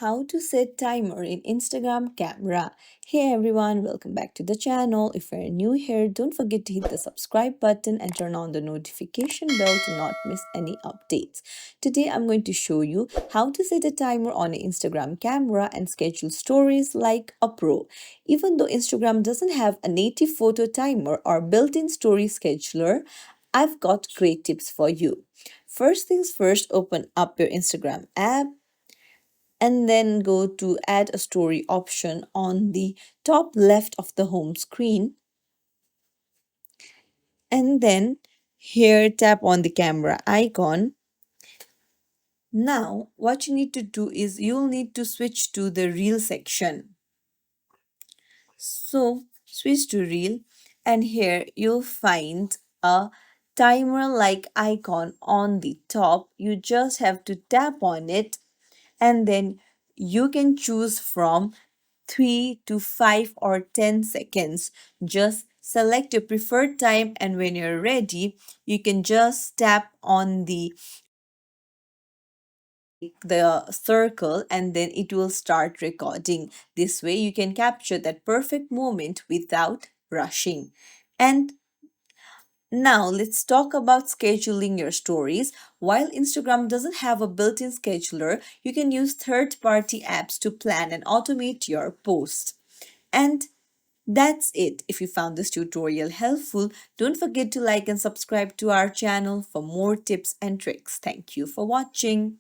How to set timer in Instagram camera. Hey everyone, welcome back to the channel. If you're new here, don't forget to hit the subscribe button and turn on the notification bell to not miss any updates. Today I'm going to show you how to set a timer on an Instagram camera and schedule stories like a pro. Even though Instagram doesn't have a native photo timer or built-in story scheduler, I've got great tips for you. First things first, open up your Instagram app and then go to add a story option on the top left of the home screen, and then here tap on the camera icon. Now what you need to do is you'll need to switch to the reel section. So switch to reel, and here you'll find a timer like icon on the top. You just have to tap on it, and then you can choose from 3 to 5 or 10 seconds. Just select your preferred time, and when you're ready, you can just tap on the circle and then it will start recording. This way you can capture that perfect moment without rushing. And now let's talk about scheduling your stories. While Instagram doesn't have a built-in scheduler, you can use third-party apps to plan and automate your posts. And that's it. If you found this tutorial helpful, don't forget to like and subscribe to our channel for more tips and tricks. Thank you for watching.